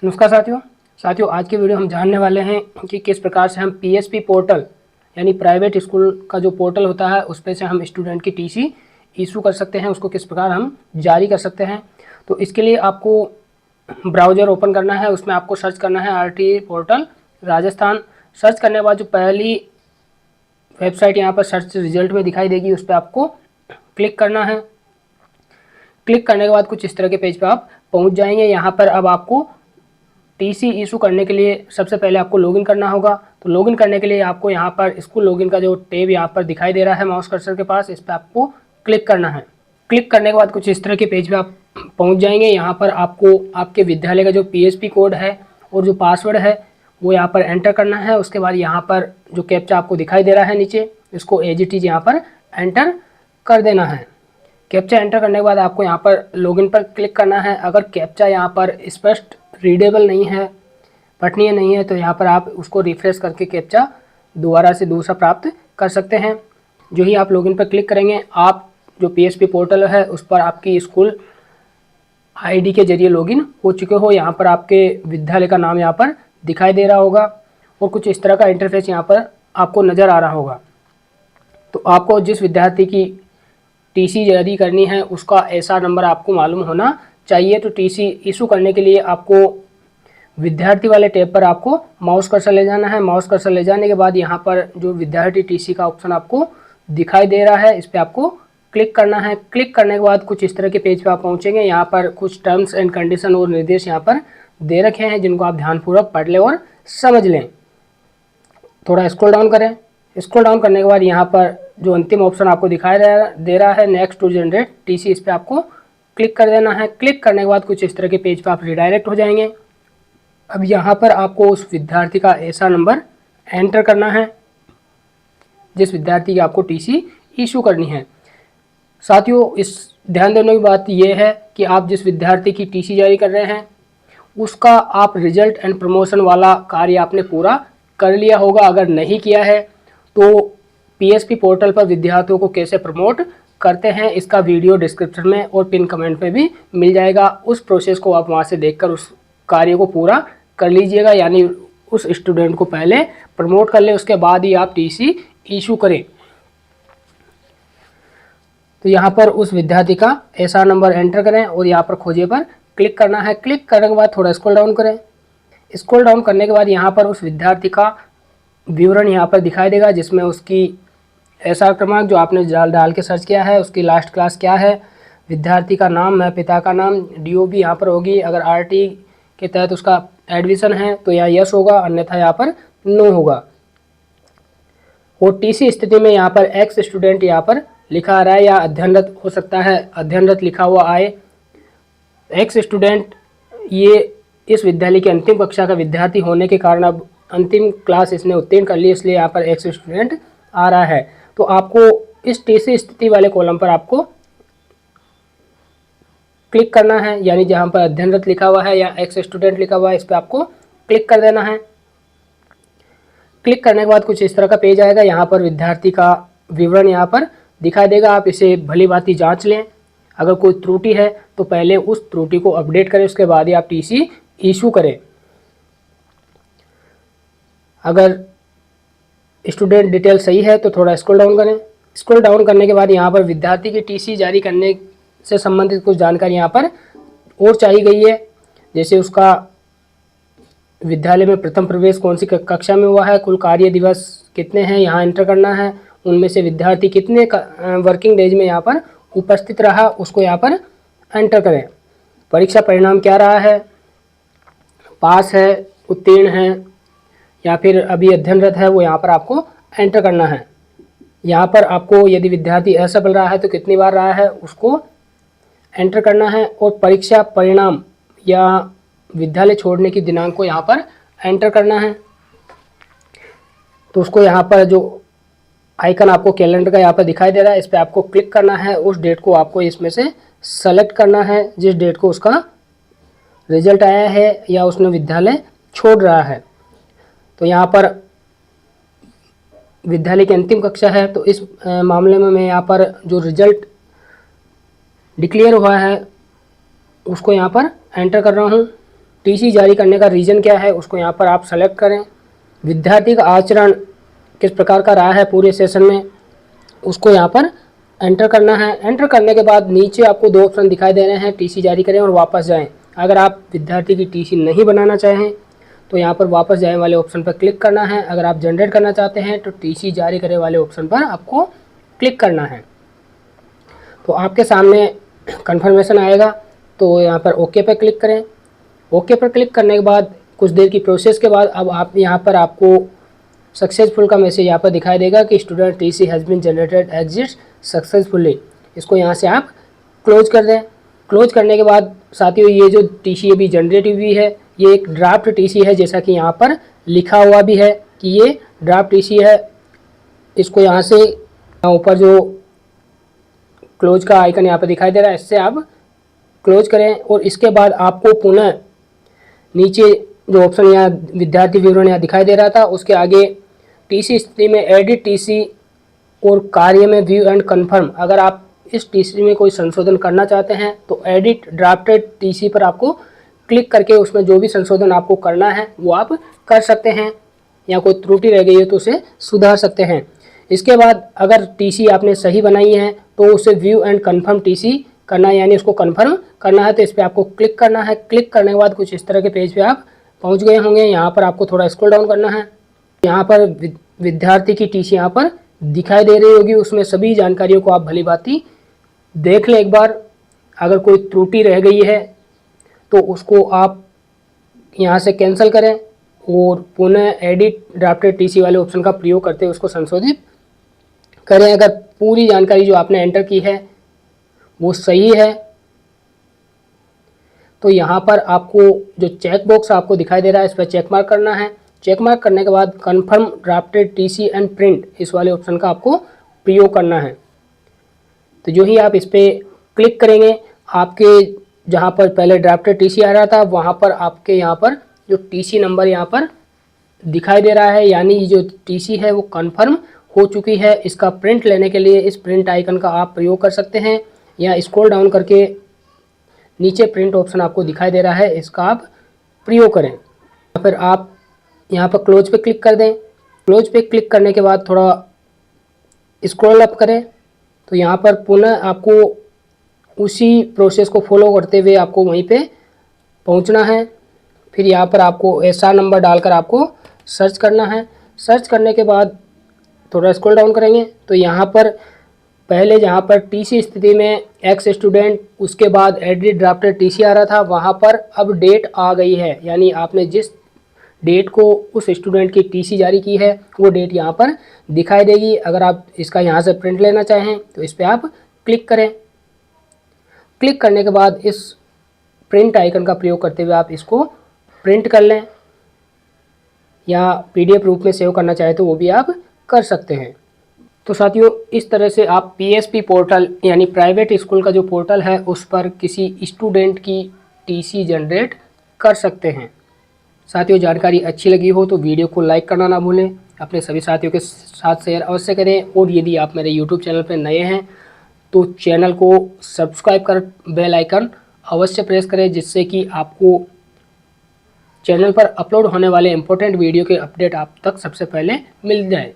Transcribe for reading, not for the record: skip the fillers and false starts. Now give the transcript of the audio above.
नमस्कार साथियों आज की वीडियो हम जानने वाले हैं कि किस प्रकार से हम पीएसपी पोर्टल यानी प्राइवेट स्कूल का जो पोर्टल होता है उस पर से हम स्टूडेंट की टीसी इशू कर सकते हैं, उसको किस प्रकार हम जारी कर सकते हैं। तो इसके लिए आपको ब्राउज़र ओपन करना है, उसमें आपको सर्च करना है आरटीई पोर्टल राजस्थान। सर्च करने के बाद जो पहली वेबसाइट यहाँ पर सर्च रिजल्ट में दिखाई देगी उस पर आपको क्लिक करना है। क्लिक करने के बाद कुछ इस तरह के पेज पर आप पहुँच जाएंगे। यहाँ पर अब आपको टीसी इशू करने के लिए सबसे पहले आपको लॉगिन करना होगा। तो लॉगिन करने के लिए आपको यहाँ पर स्कूल लॉगिन का जो टैब यहाँ पर दिखाई दे रहा है माउस कर्सर के पास, इस पर आपको क्लिक करना है। क्लिक करने के बाद कुछ इस तरह के पेज पे आप पहुँच जाएंगे। यहाँ पर आपको आपके विद्यालय का जो पीएसपी कोड है और जो पासवर्ड है वो यहाँ पर एंटर करना है। उसके बाद यहाँ पर जो कैप्चा आपको दिखाई दे रहा है नीचे, इसको एज इट इज यहाँ पर एंटर कर देना है। कैप्चा एंटर करने के बाद आपको यहाँ पर लॉगिन पर क्लिक करना है। अगर कैप्चा यहाँ पर स्पष्ट रीडेबल नहीं है, पठनीय नहीं है, तो यहाँ पर आप उसको रिफ्रेश करके कैप्चा दोबारा से दूसरा प्राप्त कर सकते हैं। जो ही आप लॉगिन पर क्लिक करेंगे, आप जो पीएसपी पोर्टल है उस पर आपकी स्कूल आईडी के जरिए लॉगिन हो चुके हो। यहाँ पर आपके विद्यालय का नाम यहाँ पर दिखाई दे रहा होगा और कुछ इस तरह का इंटरफेस यहाँ पर आपको नज़र आ रहा होगा। तो आपको जिस विद्यार्थी की टीसी जारी करनी है उसका ऐसा नंबर आपको मालूम होना चाहिए। तो टीसी इशू करने के लिए आपको विद्यार्थी वाले टैब पर आपको माउस कर्सर ले जाना है। माउस कर्सर ले जाने के बाद यहाँ पर जो विद्यार्थी टीसी का ऑप्शन आपको दिखाई दे रहा है, इस पर आपको क्लिक करना है। क्लिक करने के बाद कुछ इस तरह के पेज पे आप पहुँचेंगे। यहाँ पर कुछ टर्म्स एंड कंडीशन और निर्देश यहाँ पर दे रखे हैं जिनको आप ध्यानपूर्वक पढ़ लें और समझ लें। थोड़ा स्क्रॉल डाउन करें। स्क्रॉल डाउन करने के बाद यहाँ पर जो अंतिम ऑप्शन आपको दिखाई दे रहा है नेक्स्ट टू जनरेट टीसी, इस पर आपको क्लिक कर देना है। क्लिक करने के बाद कुछ इस तरह के पेज पर आप रिडायरेक्ट हो जाएंगे। अब यहाँ पर आपको उस विद्यार्थी का ऐसा नंबर एंटर करना है जिस विद्यार्थी की आपको टीसी इशू करनी है। साथियों, इस ध्यान देने की बात यह है कि आप जिस विद्यार्थी की टीसी जारी कर रहे हैं उसका आप रिजल्ट एंड प्रमोशन वाला कार्य आपने पूरा कर लिया होगा। अगर नहीं किया है तो पीएसपी पोर्टल पर विद्यार्थियों को कैसे प्रमोट करते हैं इसका वीडियो डिस्क्रिप्शन में और पिन कमेंट में भी मिल जाएगा। उस प्रोसेस को आप वहां से देखकर उस कार्य को पूरा कर लीजिएगा, यानी उस स्टूडेंट को पहले प्रमोट कर ले, उसके बाद ही आप टीसी इशू करें। तो यहाँ पर उस विद्यार्थी का ऐसा नंबर एंटर करें और यहाँ पर खोजे पर क्लिक करना है। क्लिक करने के बाद थोड़ा स्क्रॉल डाउन करें। स्क्रॉल डाउन करने के बाद यहाँ पर उस विद्यार्थी का विवरण यहाँ पर दिखाई देगा जिसमें उसकी ऐसा क्रमांक जो आपने डाल के सर्च किया है, उसकी लास्ट क्लास क्या है, विद्यार्थी का नाम है, पिता का नाम, डीओबी यहाँ पर होगी। अगर आरटी के तहत उसका एडमिशन है तो यहाँ यस होगा, अन्यथा यहाँ पर नो होगा। और टीसी स्थिति में यहाँ पर एक्स स्टूडेंट यहाँ पर लिखा आ रहा है या अध्ययनरत हो सकता है, अध्ययनरत लिखा हुआ आए। एक्स स्टूडेंट ये इस विद्यालय की अंतिम कक्षा का विद्यार्थी होने के कारण अब अंतिम क्लास इसने उत्तीर्ण कर ली, इसलिए यहाँ पर एक्स स्टूडेंट आ रहा है। तो आपको इस टीसी स्थिति वाले कॉलम पर आपको क्लिक करना है, यानी जहां पर अध्ययनरत लिखा हुआ है या एक्स स्टूडेंट लिखा हुआ है इस पर आपको क्लिक कर देना है। क्लिक करने के बाद कुछ इस तरह का पेज आएगा। यहाँ पर विद्यार्थी का विवरण यहाँ पर दिखाई देगा। आप इसे भली भांति जांच लें। अगर कोई त्रुटि है तो पहले उस त्रुटि को अपडेट करें, उसके बाद ही आप टीसी इशू करें। अगर स्टूडेंट डिटेल सही है तो थोड़ा स्क्रॉल डाउन करें। स्क्रॉल डाउन करने के बाद यहाँ पर विद्यार्थी की टीसी जारी करने से संबंधित कुछ जानकारी यहाँ पर और चाहिए गई है, जैसे उसका विद्यालय में प्रथम प्रवेश कौन सी कक्षा में हुआ है, कुल कार्य दिवस कितने हैं यहाँ एंटर करना है, उनमें से विद्यार्थी कितने वर्किंग डेज में यहाँ पर उपस्थित रहा उसको यहाँ पर एंटर करें। परीक्षा परिणाम क्या रहा है, पास है, उत्तीर्ण है या फिर अभी अध्ययनरत है, वो यहाँ पर आपको एंटर करना है। यहाँ पर आपको यदि विद्यार्थी असफल रहा है तो कितनी बार रहा है उसको एंटर करना है और परीक्षा परिणाम या विद्यालय छोड़ने की दिनांक को यहाँ पर एंटर करना है। तो उसको यहाँ पर जो आइकन आपको कैलेंडर का यहाँ पर दिखाई दे रहा है इस पर आपको क्लिक करना है। उस डेट को आपको इसमें से सेलेक्ट करना है जिस डेट को उसका रिजल्ट आया है या उसने विद्यालय छोड़ रहा है। तो यहाँ पर विद्यालय की अंतिम कक्षा है, तो इस मामले में मैं यहाँ पर जो रिजल्ट डिक्लेयर हुआ है उसको यहाँ पर एंटर कर रहा हूँ। टीसी जारी करने का रीज़न क्या है उसको यहाँ पर आप सेलेक्ट करें। विद्यार्थी का आचरण किस प्रकार का रहा है पूरे सेशन में उसको यहाँ पर एंटर करना है। एंटर करने के बाद नीचे आपको 2 ऑप्शन दिखाई दे रहे हैं, टीसी जारी करें और वापस जाएं। अगर आप विद्यार्थी की टीसी नहीं बनाना चाहें तो यहाँ पर वापस जाएं वाले ऑप्शन पर क्लिक करना है। अगर आप जनरेट करना चाहते हैं तो टीसी जारी करें वाले ऑप्शन पर आपको क्लिक करना है। तो आपके सामने कन्फर्मेशन आएगा, तो यहाँ पर ओके पर क्लिक करें। ओके पर क्लिक करने के बाद कुछ देर की प्रोसेस के बाद अब आप यहाँ पर आपको सक्सेसफुल का मैसेज यहाँ पर दिखाई देगा कि student TC has been generated exit successfully. इसको यहाँ से आप क्लोज कर दें। क्लोज करने के बाद साथियों ये जो टीसी अभी जनरेट हुई है ये एक ड्राफ्ट टीसी है, जैसा कि यहाँ पर लिखा हुआ भी है कि ये ड्राफ्ट टीसी है। इसको यहाँ से ऊपर जो क्लोज का आइकन यहाँ पर दिखाई दे रहा है इससे आप क्लोज करें और इसके बाद आपको पुनः नीचे जो ऑप्शन यहाँ विद्यार्थी विवरण यहाँ दिखाई दे रहा था उसके आगे टीसी स्थिति में एडिट टीसी और कार्य में व्यू एंड कन्फर्म, अगर आप इस टीसी में कोई संशोधन करना चाहते हैं तो एडिट ड्राफ्टेड टीसी पर आपको क्लिक करके उसमें जो भी संशोधन आपको करना है वो आप कर सकते हैं, या कोई त्रुटि रह गई है तो उसे सुधार सकते हैं। इसके बाद अगर टीसी आपने सही बनाई है तो उसे व्यू एंड कन्फर्म टीसी करना है, यानी उसको कन्फर्म करना है। तो इस पर आपको क्लिक करना है। क्लिक करने के बाद कुछ इस तरह के पेज पे आप पहुंच गए होंगे। यहाँ पर आपको थोड़ा स्क्रॉल डाउन करना है। यहाँ पर विद्यार्थी की टीसी यहाँ पर दिखाई दे रही होगी, उसमें सभी जानकारियों को आप भली भांति देख लें एक बार। अगर कोई त्रुटि रह गई है तो उसको आप यहाँ से कैंसिल करें और पुनः एडिट ड्राफ्टेड टीसी वाले ऑप्शन का प्रयोग करते हुए उसको संशोधित करें। अगर पूरी जानकारी जो आपने एंटर की है वो सही है तो यहाँ पर आपको जो चेक बॉक्स आपको दिखाई दे रहा है इस पर चेक मार्क करना है। चेक मार्क करने के बाद confirm drafted TC and print इस वाले ऑप्शन का आपको प्रयोग करना है। तो जो ही आप इस पर क्लिक करेंगे आपके जहाँ पर पहले ड्राफ्टेड टीसी आ रहा था वहाँ पर आपके यहाँ पर जो टीसी नंबर यहाँ पर दिखाई दे रहा है, यानी जो टीसी है वो कन्फर्म हो चुकी है। इसका प्रिंट लेने के लिए इस प्रिंट आइकन का आप प्रयोग कर सकते हैं, या स्क्रॉल डाउन करके नीचे प्रिंट ऑप्शन आपको दिखाई दे रहा है इसका आप प्रयोग करें। फिर आप यहाँ पर क्लोज पे क्लिक कर दें। क्लोज पे क्लिक करने के बाद थोड़ा स्क्रॉल अप करें तो यहाँ पर पुनः आपको उसी प्रोसेस को फॉलो करते हुए आपको वहीं पे पहुँचना है। फिर यहाँ पर आपको SR नंबर डालकर आपको सर्च करना है। सर्च करने के बाद थोड़ा स्क्रॉल डाउन करेंगे तो यहाँ पर पहले जहाँ पर टीसी स्थिति में एक्स स्टूडेंट उसके बाद एडिट ड्राफ्टेड टीसी आ रहा था वहाँ पर अब डेट आ गई है, यानी आपने जिस डेट को उस स्टूडेंट की टीसी जारी की है वो डेट यहाँ पर दिखाई देगी। अगर आप इसका यहाँ से प्रिंट लेना चाहें तो इस पर आप क्लिक करें। क्लिक करने के बाद इस प्रिंट आइकन का प्रयोग करते हुए आप इसको प्रिंट कर लें, या PDF रूप में सेव करना चाहे तो वो भी आप कर सकते हैं। तो साथियों इस तरह से आप PSP पोर्टल यानी प्राइवेट स्कूल का जो पोर्टल है उस पर किसी स्टूडेंट की टीसी जनरेट कर सकते हैं। साथियों जानकारी अच्छी लगी हो तो वीडियो को लाइक करना ना भूलें, अपने सभी साथियों के साथ शेयर अवश्य करें, और यदि आप मेरे YouTube चैनल पर नए हैं तो चैनल को सब्सक्राइब कर बेल आइकन अवश्य प्रेस करें, जिससे कि आपको चैनल पर अपलोड होने वाले इंपॉर्टेंट वीडियो के अपडेट आप तक सबसे पहले मिल जाए।